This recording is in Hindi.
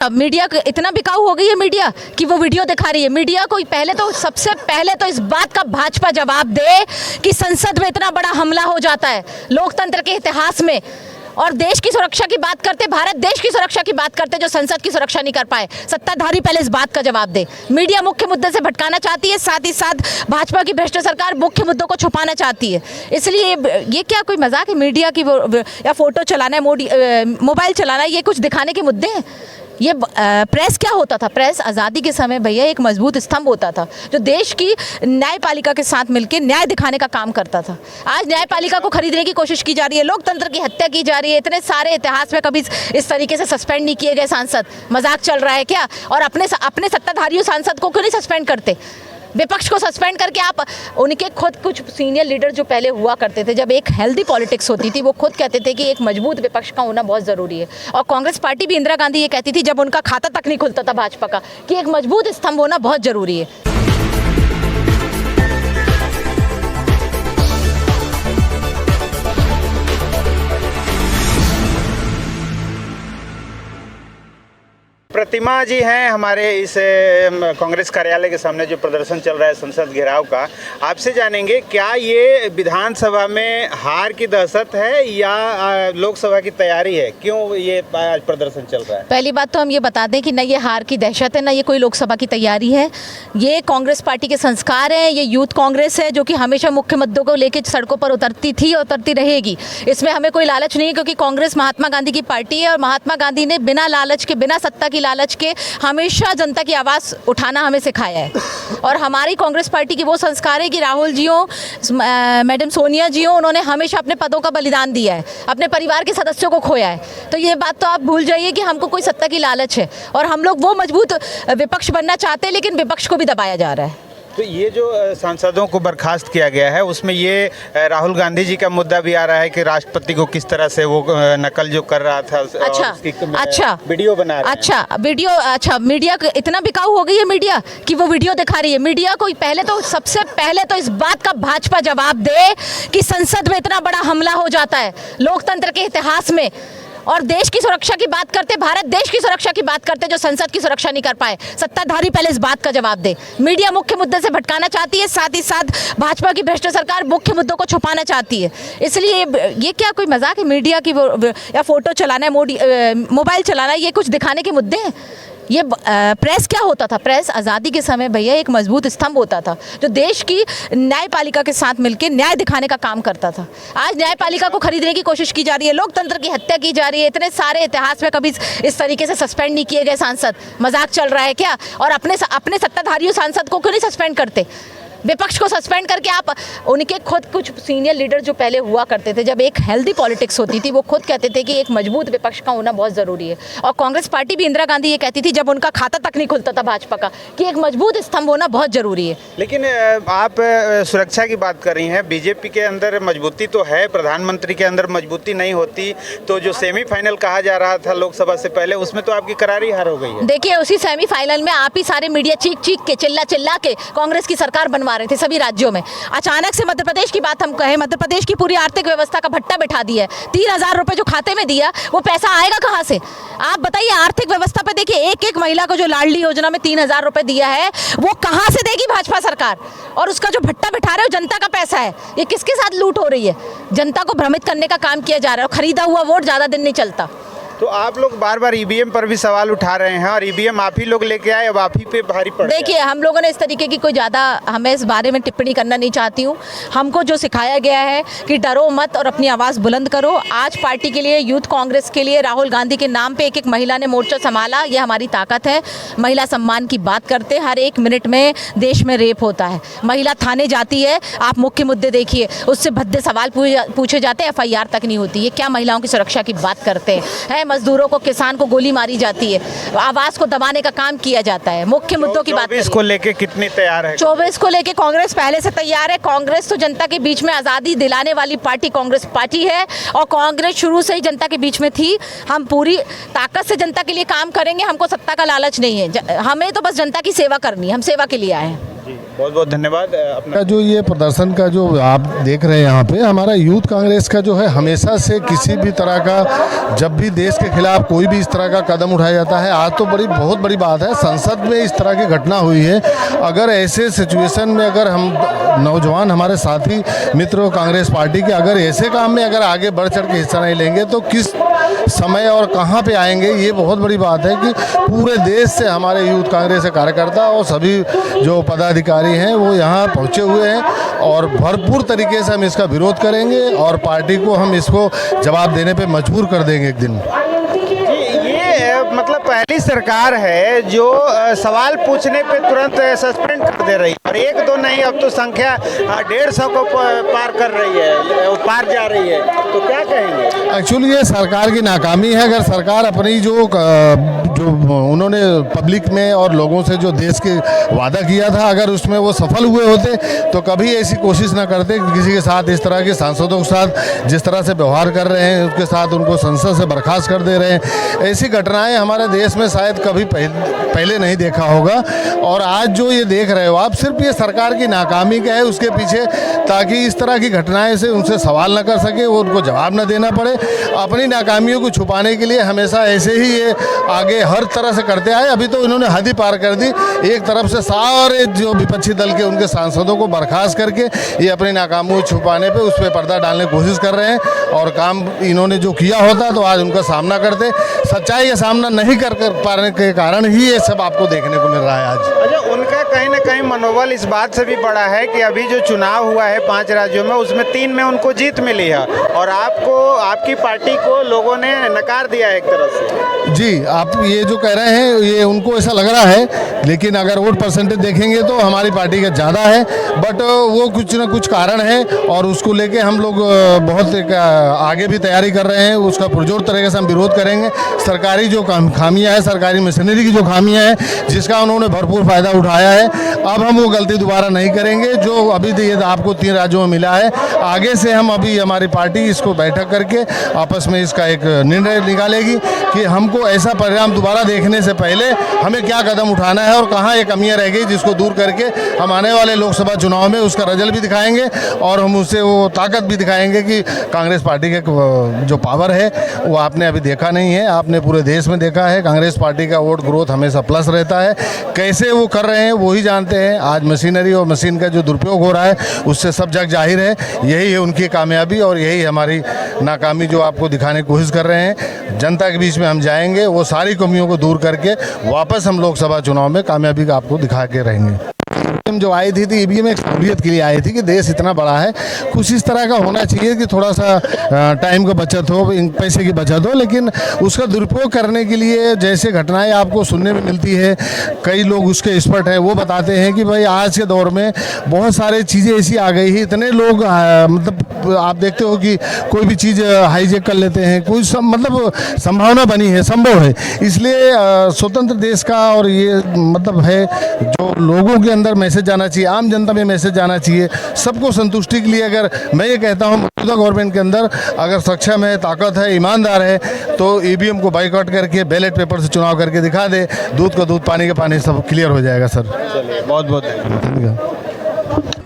अब मीडिया इतना बिकाऊ हो गई है मीडिया कि वो वीडियो दिखा रही है। मीडिया को सबसे पहले तो इस बात का भाजपा जवाब दे कि संसद में इतना बड़ा हमला हो जाता है लोकतंत्र के इतिहास में, और देश की सुरक्षा की बात करते, भारत देश की सुरक्षा की बात करते, जो संसद की सुरक्षा नहीं कर पाए। सत्ताधारी पहले इस बात का जवाब दे। मीडिया मुख्य मुद्दे से भटकाना चाहती है, साथ ही साथ भाजपा की भ्रष्ट सरकार मुख्य मुद्दों को छुपाना चाहती है। इसलिए ये क्या कोई मजाक है मीडिया की, या फोटो चलाना है, मोबाइल चलाना है, ये कुछ दिखाने के मुद्दे हैं? ये प्रेस क्या होता था? प्रेस आज़ादी के समय भैया एक मजबूत स्तंभ होता था जो देश की न्यायपालिका के साथ मिलकर न्याय दिखाने का काम करता था। आज न्यायपालिका को खरीदने की कोशिश की जा रही है, लोकतंत्र की हत्या की जा रही है। इतने सारे इतिहास में कभी इस तरीके से सस्पेंड नहीं किए गए सांसद। मजाक चल रहा है क्या? और अपने सत्ताधारी सांसद को क्यों नहीं सस्पेंड करते? विपक्ष को सस्पेंड करके आप उनके खुद कुछ सीनियर लीडर जो पहले हुआ करते थे, जब एक हेल्दी पॉलिटिक्स होती थी, वो खुद कहते थे कि एक मजबूत विपक्ष का होना बहुत ज़रूरी है। और कांग्रेस पार्टी भी, इंदिरा गांधी ये कहती थी जब उनका खाता तक नहीं खुलता था भाजपा का, कि एक मजबूत स्तंभ होना बहुत ज़रूरी है। प्रतिमा जी हैं हमारे इस कांग्रेस कार्यालय के सामने जो प्रदर्शन चल रहा है संसद घेराव का, आपसे जानेंगे क्या ये विधानसभा में हार की दहशत है या लोकसभा की तैयारी है? क्यों ये आज प्रदर्शन चल रहा है? पहली बात तो हम ये बता दें कि न ये हार की दहशत है, न ये कोई लोकसभा की तैयारी है। ये कांग्रेस पार्टी के संस्कार हैं। ये यूथ कांग्रेस है जो कि हमेशा मुख्य मुद्दों को लेकर सड़कों पर उतरती थी और उतरती रहेगी। इसमें हमें कोई लालच नहीं है, क्योंकि कांग्रेस महात्मा गांधी की पार्टी है और महात्मा गांधी ने बिना लालच के, बिना सत्ता की लालच के हमेशा जनता की आवाज़ उठाना हमें सिखाया है। और हमारी कांग्रेस पार्टी की वो संस्कार है कि राहुल जी हो, मैडम सोनिया जी हो, उन्होंने हमेशा अपने पदों का बलिदान दिया है, अपने परिवार के सदस्यों को खोया है। तो ये बात तो आप भूल जाइए कि हमको कोई सत्ता की लालच है, और हम लोग वो मजबूत विपक्ष बनना चाहते हैं, लेकिन विपक्ष को भी दबाया जा रहा है। तो ये जो सांसदों को बर्खास्त किया गया है, उसमें ये राहुल गांधी जी का मुद्दा भी आ रहा है कि राष्ट्रपति को किस तरह से वो नकल जो कर रहा था, अच्छा वीडियो बना रहा है। अच्छा मीडिया इतना बिकाऊ हो गई है मीडिया कि वो वीडियो दिखा रही है। मीडिया को सबसे पहले तो इस बात का भाजपा जवाब दे कि संसद में इतना बड़ा हमला हो जाता है लोकतंत्र के इतिहास में, और देश की सुरक्षा की बात करते, भारत देश की सुरक्षा की बात करते, जो संसद की सुरक्षा नहीं कर पाए। सत्ताधारी पहले इस बात का जवाब दे। मीडिया मुख्य मुद्दे से भटकाना चाहती है, साथ ही साथ भाजपा की भ्रष्ट सरकार मुख्य मुद्दों को छुपाना चाहती है। इसलिए ये क्या कोई मजाक है मीडिया की, या फोटो चलाना है, मोबाइल चलाना है, ये कुछ दिखाने के मुद्दे हैं? ये प्रेस क्या होता था? प्रेस आज़ादी के समय भैया एक मजबूत स्तंभ होता था जो देश की न्यायपालिका के साथ मिलकर न्याय दिखाने का काम करता था। आज न्यायपालिका को खरीदने की कोशिश की जा रही है, लोकतंत्र की हत्या की जा रही है। इतने सारे इतिहास में कभी इस तरीके से सस्पेंड नहीं किए गए सांसद। मजाक चल रहा है क्या? और अपने सत्ताधारी सांसद को क्यों नहीं सस्पेंड करते? विपक्ष को सस्पेंड करके आप उनके खुद कुछ सीनियर लीडर जो पहले हुआ करते थे, जब एक हेल्दी पॉलिटिक्स होती थी, वो खुद कहते थे कि एक मजबूत विपक्ष का होना बहुत ज़रूरी है। और कांग्रेस पार्टी भी, इंदिरा गांधी ये कहती थी जब उनका खाता तक नहीं खुलता था भाजपा का, कि एक मजबूत स्तंभ होना बहुत ज़रूरी है। लेकिन आप सुरक्षा की बात कर रही हैं, बीजेपी के अंदर मजबूती तो है, प्रधानमंत्री के अंदर मजबूती नहीं होती, तो जो सेमीफाइनल कहा जा रहा था लोकसभा से पहले, उसमें तो आपकी करारी हार हो गई है। देखिए, उसी सेमीफाइनल में आप ही सारे मीडिया चीख के, चिल्ला के कांग्रेस की सरकार बनवा रहे थे सभी राज्यों में। अचानक से मध्य प्रदेश की बात हम कहें, मध्य प्रदेश की पूरी आर्थिक व्यवस्था का भट्टा बिठा दिया है। 3,000 रुपए जो खाते में दिया, वो पैसा आएगा कहां से? आप बताइए। आर्थिक व्यवस्था पे देखिए, एक महिला को जो लाडली योजना में 3,000 रुपए दिया है, वो कहां से देगी भाजपा सरकार? और उसका जो भट्टा बिठा रहे हो, जनता का पैसा है। ये किसके साथ लूट हो रही है? जनता को भ्रमित करने का काम किया जा रहा है। खरीदा हुआ वोट ज्यादा दिन नहीं चलता। तो आप लोग बार बार ईवीएम पर भी सवाल उठा रहे हैं, और ईवीएम आप ही लोग लेके आए, अब आप ही पे भारी पड़। देखिए, हम लोगों ने इस तरीके की कोई ज़्यादा, हमें इस बारे में टिप्पणी करना नहीं चाहती हूँ। हमको जो सिखाया गया है कि डरो मत और अपनी आवाज़ बुलंद करो। आज पार्टी के लिए, यूथ कांग्रेस के लिए राहुल गांधी के नाम पे एक महिला ने मोर्चा संभाला, ये हमारी ताकत है। महिला सम्मान की बात करते, हर एक मिनट में देश में रेप होता है। महिला थाने जाती है, आप मुख्य मुद्दे देखिए, उससे भद्दे सवाल पूछे जाते हैं, FIR तक नहीं होती। ये क्या महिलाओं की सुरक्षा की बात करते हैं? मजदूरों को, किसान को गोली मारी जाती है, आवाज को दबाने का काम किया जाता है। मुख्य मुद्दों की बात करें। 24 को लेके कितनी तैयार है? 24 को लेके कांग्रेस पहले से तैयार है। कांग्रेस तो जनता के बीच में आज़ादी दिलाने वाली पार्टी कांग्रेस पार्टी है, और कांग्रेस शुरू से ही जनता के बीच में थी। हम पूरी ताकत से जनता के लिए काम करेंगे। हमको सत्ता का लालच नहीं है, हमें तो बस जनता की सेवा करनी है। हम सेवा के लिए आए हैं। बहुत बहुत धन्यवाद अपना का जो ये प्रदर्शन का जो आप देख रहे हैं यहाँ पे, हमारा यूथ कांग्रेस का जो है हमेशा से किसी भी तरह का, जब भी देश के खिलाफ कोई भी इस तरह का कदम उठाया जाता है, आज तो बहुत बड़ी बात है संसद में इस तरह की घटना हुई है। अगर ऐसे सिचुएशन में अगर हम नौजवान हमारे साथी मित्र कांग्रेस पार्टी के अगर ऐसे काम में अगर आगे बढ़ चढ़ के हिस्सा नहीं लेंगे तो किस समय और कहाँ पे आएंगे, ये बहुत बड़ी बात है कि पूरे देश से हमारे यूथ कांग्रेस के कार्यकर्ता और सभी जो पदाधिकारी हैं वो यहाँ पहुँचे हुए हैं और भरपूर तरीके से हम इसका विरोध करेंगे और पार्टी को हम इसको जवाब देने पे मजबूर कर देंगे एक दिन। ये मतलब पहली सरकार है जो सवाल पूछने पे तुरंत सस्पेंड कर दे रही है और एक दो नहीं, अब तो संख्या 150 को पार कर रही है, पार जा रही है, तो क्या कहेंगे? एक्चुअली ये सरकार की नाकामी है। अगर सरकार अपनी जो उन्होंने पब्लिक में और लोगों से जो देश के वादा किया था, अगर उसमें वो सफल हुए होते तो कभी ऐसी कोशिश ना करते कि किसी के साथ इस तरह के सांसदों के साथ जिस तरह से व्यवहार कर रहे हैं, उसके साथ उनको संसद से बर्खास्त कर दे रहे हैं। ऐसी घटनाएं हमारे देश में शायद कभी पहले नहीं देखा होगा और आज जो ये देख रहे हो आप, सिर्फ ये सरकार की नाकामी का है उसके पीछे, ताकि इस तरह की घटनाएं से उनसे सवाल न कर सके, वो उनको जवाब न देना पड़े। अपनी नाकामियों को छुपाने के लिए हमेशा ऐसे ही ये आगे हर तरह से करते आए। अभी तो इन्होंने हद ही पार कर दी, एक तरफ से सारे जो विपक्षी दल के उनके सांसदों को बर्खास्त करके ये अपनी नाकामियों छुपाने पे उस पर पर्दा डालने की कोशिश कर रहे हैं और काम इन्होंने जो किया होता तो आज उनका सामना करते। सच्चाई का सामना नहीं कर पाने के कारण ही ये सब आपको देखने को मिल रहा है आज। अच्छा, उनका कहीं ना कहीं मनोबल इस बात से भी बड़ा है कि अभी जो चुनाव हुआ है 5 राज्यों में, उसमें 3 में उनको जीत मिली है और आपको, आपकी पार्टी को लोगों ने नकार दिया है एक तरह से। जी, आप ये जो कह रहे हैं ये उनको ऐसा लग रहा है, लेकिन अगर वोट परसेंटेज देखेंगे तो हमारी पार्टी का ज़्यादा है, बट वो कुछ ना कुछ कारण है और उसको लेके हम लोग बहुत आगे भी तैयारी कर रहे हैं। उसका पुरजोर तरीके से हम विरोध करेंगे। सरकारी जो खामियां हैं, सरकारी मशीनरी की जो खामियां हैं, जिसका उन्होंने भरपूर फ़ायदा उठाया है, अब हम वो गलती दोबारा नहीं करेंगे। जो अभी ये आपको 3 राज्यों में मिला है, आगे से हम अभी हमारी पार्टी इसको बैठक करके आपस में इसका एक निर्णय निकालेगी कि हमको ऐसा परिणाम दोबारा देखने से पहले हमें क्या कदम उठाना है और कहाँ ये कमियां रह गई, जिसको दूर करके हम आने वाले लोकसभा चुनाव में उसका रिजल्ट भी दिखाएंगे और हम उससे वो ताकत भी दिखाएंगे कि कांग्रेस पार्टी के जो पावर है वो आपने अभी देखा नहीं है, आपने पूरे देश में देखा है। कांग्रेस पार्टी का वोट ग्रोथ हमेशा प्लस रहता है। कैसे वो कर रहे हैं वो ही जानते हैं। आज मशीनरी और मशीन का जो दुरुपयोग हो रहा है उससे सब जग जाहिर है। यही है उनकी कामयाबी और यही हमारी नाकामी जो आपको दिखाने की कोशिश कर रहे हैं। जनता के बीच में हम जाएंगे, वो सारी कमियों को दूर करके वापस हम लोकसभा चुनाव में कामयाबी का आपको दिखा के रहेंगे। जो आई थी ईवीएम एक सहूलियत के लिए आई थी कि देश इतना बड़ा है, कुछ इस तरह का होना चाहिए कि थोड़ा सा टाइम का बचत हो, पैसे की बचत हो, लेकिन उसका दुरुपयोग करने के लिए जैसे घटनाएं आपको सुनने में मिलती है, कई लोग उसके एक्सपर्ट हैं, वो बताते हैं कि भाई आज के दौर में बहुत सारी चीज़ें ऐसी आ गई है, इतने लोग मतलब आप देखते हो कि कोई भी चीज़ हाईजेक कर लेते हैं, कोई मतलब संभावना बनी है, संभव है। इसलिए स्वतंत्र देश का और ये मतलब है जो लोगों के अंदर मैसेज जाना चाहिए, आम जनता में मैसेज जाना चाहिए, सबको संतुष्टि के लिए। अगर मैं ये कहता हूँ मौजूदा गवर्नमेंट के अंदर अगर सक्षम है, ताकत है, ईमानदार है, तो ईवीएम को बाइकआउट करके बैलेट पेपर से चुनाव करके दिखा दे, दूध का दूध पानी का पानी, सब क्लियर हो जाएगा सर। चलिए, बहुत बहुत धन्यवाद।